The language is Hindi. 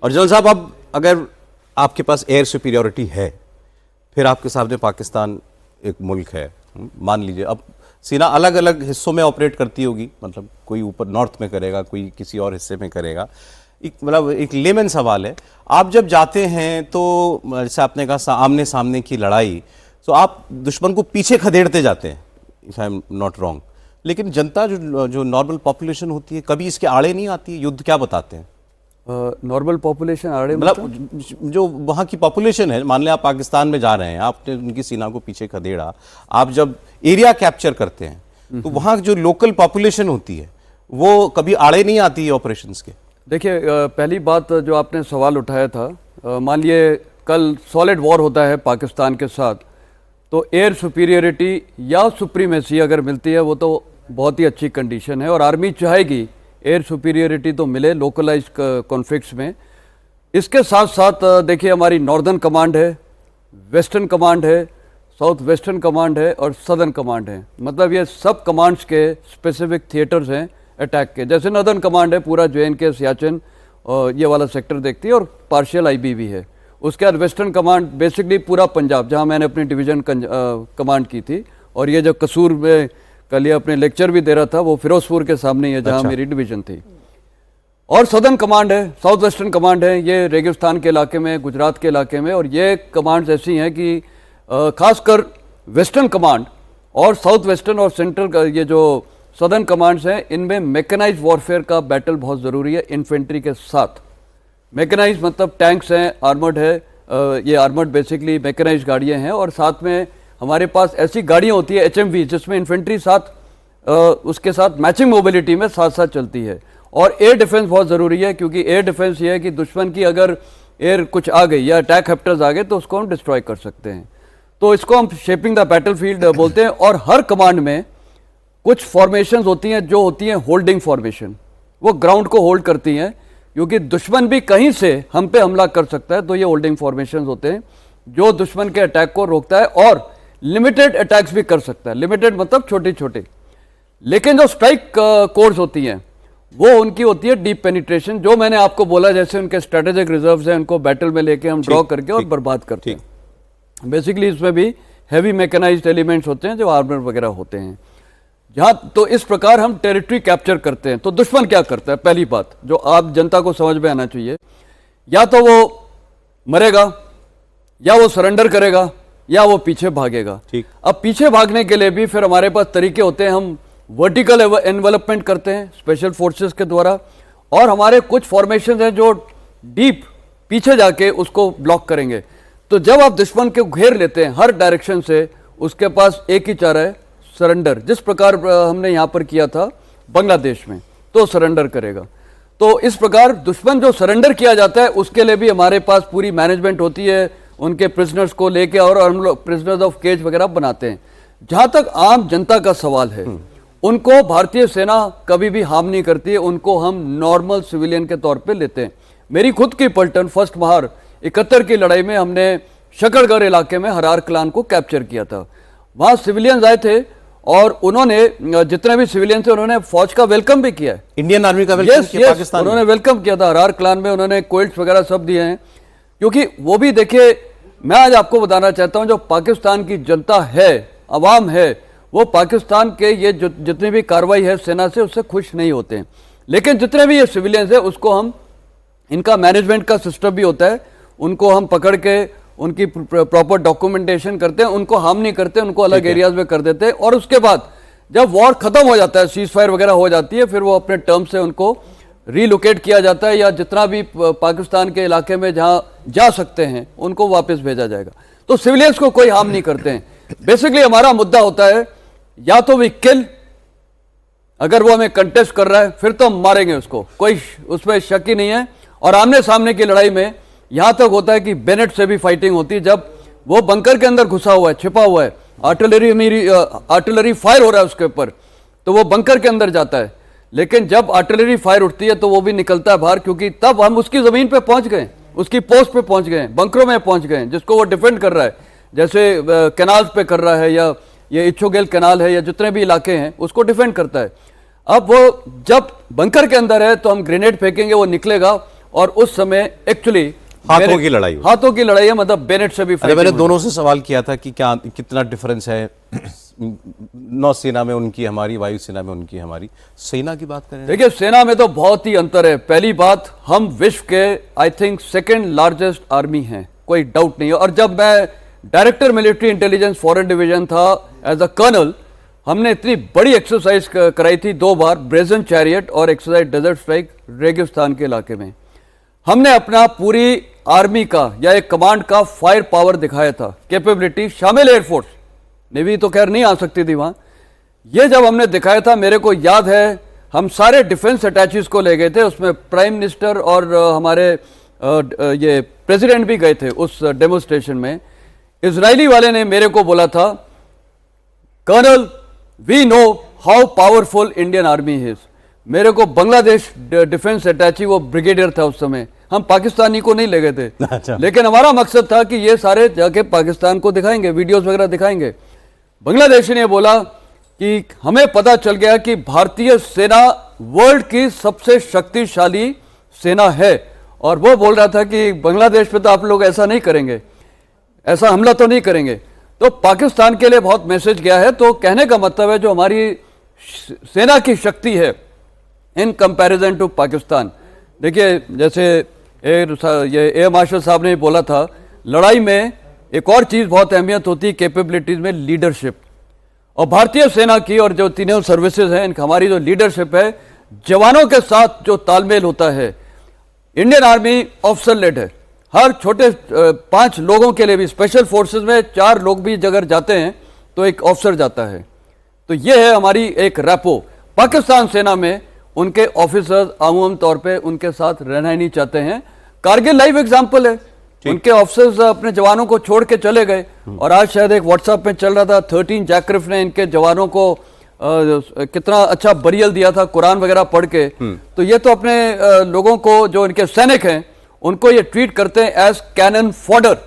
और जनरल साहब, अब अगर आपके पास एयर सुपीरियॉरिटी है, फिर आपके सामने पाकिस्तान एक मुल्क है, मान लीजिए अब सेना अलग अलग हिस्सों में ऑपरेट करती होगी, मतलब कोई ऊपर नॉर्थ में करेगा, कोई किसी और हिस्से में करेगा। मतलब एक लेमन सवाल है, आप जब जाते हैं तो जैसे आपने कहा आमने सामने की लड़ाई, तो आप दुश्मन को पीछे खदेड़ते जाते हैं, if I am not wrong, लेकिन जनता जो नॉर्मल पॉपुलेशन होती है कभी इसके आड़े नहीं आती है? युद्ध क्या बताते हैं? नॉर्मल पॉपुलेशन आड़े मतलब जो वहाँ की पॉपुलेशन है, मान लें आप पाकिस्तान में जा रहे हैं, आपने उनकी सीना को पीछे खदेड़ा, आप जब एरिया कैप्चर करते हैं तो वहाँ जो लोकल पॉपुलेशन होती है वो कभी आड़े नहीं आती है ऑपरेशंस के? देखिए, पहली बात जो आपने सवाल उठाया था, मान लिए कल सॉलिड वॉर होता है पाकिस्तान के साथ, तो एयर सुपीरियरिटी या सुप्रीमेसी अगर मिलती है वो तो बहुत ही अच्छी कंडीशन है, और आर्मी चाहेगी एयर सुपीरियरिटी तो मिले लोकलाइज कॉन्फ्लिक्ट्स में। इसके साथ साथ देखिए, हमारी नॉर्दर्न कमांड है, वेस्टर्न कमांड है, साउथ वेस्टर्न कमांड है और सदर्न कमांड है। मतलब ये सब कमांड्स के स्पेसिफिक थिएटर्स हैं अटैक के। जैसे नॉर्दर्न कमांड है, पूरा JNK सियाचिन ये वाला सेक्टर देखती है और पार्शियल IB भी है। उसके बाद वेस्टर्न कमांड बेसिकली पूरा पंजाब, जहाँ मैंने अपनी डिवीज़न कमांड की थी, और ये जो कसूर में कल ये अपने लेक्चर भी दे रहा था वो फिरोजपुर के सामने ही है जहाँ मेरी डिवीज़न थी। और सदर्न कमांड है, साउथ वेस्टर्न कमांड है, ये रेगिस्तान के इलाके में, गुजरात के इलाके में। और ये कमांड्स ऐसी हैं कि खासकर वेस्टर्न कमांड और साउथ वेस्टर्न और सेंट्रल ये जो सदर्न कमांड्स हैं, इनमें मैकेनाइज वॉरफेयर का बैटल बहुत ज़रूरी है इन्फेंट्री के साथ। मैकेनाइज मतलब टैंक्स हैं, आर्मर्ड है, ये आर्मर्ड बेसिकली मैकेनाइज गाड़ियाँ हैं, और साथ में हमारे पास ऐसी गाड़ियाँ होती है HMV जिसमें इन्फेंट्री साथ उसके साथ मैचिंग मोबिलिटी में साथ साथ चलती है। और एयर डिफेंस बहुत ज़रूरी है, क्योंकि एयर डिफेंस ये है कि दुश्मन की अगर एयर कुछ आ गई या अटैक हेप्टर्स आ गए तो उसको हम डिस्ट्रॉय कर सकते हैं। तो इसको हम शेपिंग द बैटलफील्ड बोलते हैं। और हर कमांड में कुछ फॉर्मेशंस होती हैं जो होती हैं होल्डिंग फॉर्मेशन, वो ग्राउंड को होल्ड करती हैं, क्योंकि दुश्मन भी कहीं से हम पे हमला कर सकता है। तो ये होल्डिंग फॉर्मेशंस होते हैं जो दुश्मन के अटैक को रोकता है, और लिमिटेड अटैक्स भी कर सकता है। लिमिटेड मतलब छोटे छोटे। लेकिन जो स्ट्राइक कोर्स होती हैं वो उनकी होती है डीप पेनिट्रेशन, जो मैंने आपको बोला, जैसे उनके स्ट्रेटेजिक रिजर्व्स हैं, उनको बैटल में लेके हम ड्रॉ करके और बर्बाद करते हैं। बेसिकली इसमें भी हैवी मैकेनाइज्ड एलिमेंट्स होते हैं जो आर्मर वगैरह होते हैं जहाँ। तो इस प्रकार हम टेरिटरी कैप्चर करते हैं। तो दुश्मन क्या करता है, पहली बात जो आप जनता को समझ में आना चाहिए, या तो वो मरेगा, या वो सरेंडर करेगा, या वो पीछे भागेगा। अब पीछे भागने के लिए भी फिर हमारे पास तरीके होते हैं। हम वर्टिकल एनवेलपमेंट करते हैं स्पेशल फोर्सेस के द्वारा, और हमारे कुछ फॉर्मेशन हैं जो डीप पीछे जाके उसको ब्लॉक करेंगे। तो जब आप दुश्मन को घेर लेते हैं हर डायरेक्शन से, उसके पास एक ही चारा है, सरेंडर। जिस प्रकार हमने यहाँ पर किया था बांग्लादेश में, तो सरेंडर करेगा। तो इस प्रकार दुश्मन जो सरेंडर किया जाता है उसके लिए भी हमारे पास पूरी मैनेजमेंट होती है, उनके प्रिजनर्स को लेके, और हम लोग प्रिजनर्स ऑफ केज वगैरह बनाते हैं। जहाँ तक आम जनता का सवाल है, उनको भारतीय सेना कभी भी हार्म नहीं करती है, उनको हम नॉर्मल सिविलियन के तौर पे लेते हैं। मेरी खुद की पलटन फर्स्ट महार 71 की लड़ाई में हमने शकरगढ़ इलाके में हरार क्लान को कैप्चर किया था। वहाँ सिविलियंस आए थे और उन्होंने, जितने भी सिविलियंस थे, उन्होंने फौज का वेलकम भी किया है, इंडियन आर्मी का वेलकम किया पाकिस्तान में। उन्होंने वेलकम किया था हरार क्लान में, उन्होंने कोल्ट्स वगैरह सब दिए हैं। क्योंकि वो भी देखिए, मैं आज आपको बताना चाहता हूं, जो पाकिस्तान की जनता है, अवाम है, वो पाकिस्तान के ये जितनी भी कार्रवाई है सेना से, उससे खुश नहीं होते हैं। लेकिन जितने भी ये सिविलियंस है, उसको हम, इनका मैनेजमेंट का सिस्टम भी होता है, उनको हम पकड़ के उनकी प्रॉपर डॉक्यूमेंटेशन करते हैं, उनको हार्म नहीं करते, उनको अलग एरियाज में कर देते हैं। और उसके बाद जब वॉर खत्म हो जाता है, सीज फायर वगैरह हो जाती है, फिर वो अपने टर्म से उनको रीलोकेट किया जाता है, या जितना भी पाकिस्तान के इलाके में जहाँ जा सकते हैं उनको वापस भेजा जाएगा। तो सिविलियंस को कोई हार्म नहीं करते हैं। बेसिकली हमारा मुद्दा होता है, या तो वी किल, अगर वो हमें कंटेस्ट कर रहा है फिर तो हम मारेंगे उसको, कोई उसमें शक ही नहीं है। और आमने सामने की लड़ाई में यहाँ तक होता है कि बेनेट से भी फाइटिंग होती है, जब वो बंकर के अंदर घुसा हुआ है, छिपा हुआ है, आर्टिलरी फायर हो रहा है उसके ऊपर, तो वो बंकर के अंदर जाता है। लेकिन जब आर्टिलरी फायर उठती है तो वो भी निकलता है बाहर, क्योंकि तब हम उसकी जमीन पे पहुंच गए, उसकी पोस्ट पे पहुंच गए, बंकरों में पहुंच गए, जिसको वो डिफेंड कर रहा है, जैसे कैनाल्स पे कर रहा है, या ये इच्छोगेल कैनाल है, या जितने भी इलाके हैं उसको डिफेंड करता है। अब वो जब बंकर के अंदर है तो हम ग्रेनेड फेंकेंगे, वो निकलेगा और उस समय एक्चुअली हाथों की लड़ाई हुई। हाथों की लड़ाई है, मतलब बेनेट से भी अरे मैंने fighting हुई। दोनों से सवाल किया था कि क्या कितना डिफरेंस है नौसेना में उनकी हमारी, वायुसेना में उनकी हमारी। सेना की बात करें, देखिए सेना में तो बहुत ही अंतर है। पहली बात, हम विश्व के I think second largest army हैं, कोई डाउट नहीं है। और जब मैं director military intelligence foreign division था एज अ कर्नल, हमने इतनी बड़ी एक्सरसाइज कराई थी 2 बार, ब्रेजन चैरियट और एक्सरसाइज डेजर्ट स्ट्राइक रेगिस्तान के इलाके में। हमने अपना पूरी आर्मी का या एक कमांड का फायर पावर दिखाया था, कैपेबिलिटी, शामिल एयरफोर्स, नेवी तो खैर नहीं आ सकती थी वहां। ये जब हमने दिखाया था, मेरे को याद है हम सारे डिफेंस अटैचीज को ले गए थे, उसमें प्राइम मिनिस्टर और हमारे ये प्रेसिडेंट भी गए थे उस डेमोस्ट्रेशन में। इजरायली वाले ने मेरे को बोला था, colonel we know how powerful Indian army is. मेरे को बांग्लादेश डिफेंस अटैची, वो ब्रिगेडियर था उस समय, हम पाकिस्तानी को नहीं ले गए थे, अच्छा। लेकिन हमारा मकसद था कि ये सारे जाके पाकिस्तान को दिखाएंगे, वीडियोस वगैरह दिखाएंगे। बांग्लादेशी ने बोला कि हमें पता चल गया कि भारतीय सेना वर्ल्ड की सबसे शक्तिशाली सेना है, और वो बोल रहा था कि बांग्लादेश पे तो आप लोग ऐसा नहीं करेंगे, ऐसा हमला तो नहीं करेंगे। तो पाकिस्तान के लिए बहुत मैसेज गया है। तो कहने का मतलब है जो हमारी सेना की शक्ति है इन कंपैरिजन टू पाकिस्तान, देखिए जैसे ये एयर मार्शल साहब ने बोला था, लड़ाई में एक और चीज बहुत अहमियत होती है कैपेबिलिटीज में, लीडरशिप। और भारतीय सेना की और जो तीनों सर्विसेज हैं, इनकी हमारी जो लीडरशिप है, जवानों के साथ जो तालमेल होता है। इंडियन आर्मी ऑफिसर लेड है, हर छोटे 5 लोगों के लिए भी, स्पेशल फोर्सेस में 4 लोग भी अगर जाते हैं तो एक ऑफिसर जाता है। तो ये है हमारी एक रैपो। पाकिस्तान सेना में उनके ऑफिसर्स आमूमन तौर पे उनके साथ रहना ही नहीं चाहते हैं। कारगिल लाइव एग्जाम्पल है, उनके ऑफिसर्स अपने जवानों को छोड़ के चले गए। और आज शायद एक व्हाट्सएप में चल रहा था, 13 जैकरिफ ने इनके जवानों को कितना अच्छा बरियल दिया था कुरान वगैरह पढ़ के। तो ये तो अपने लोगों को, जो इनके सैनिक हैं, उनको ये ट्रीट करते हैं एज कैनन फॉडर।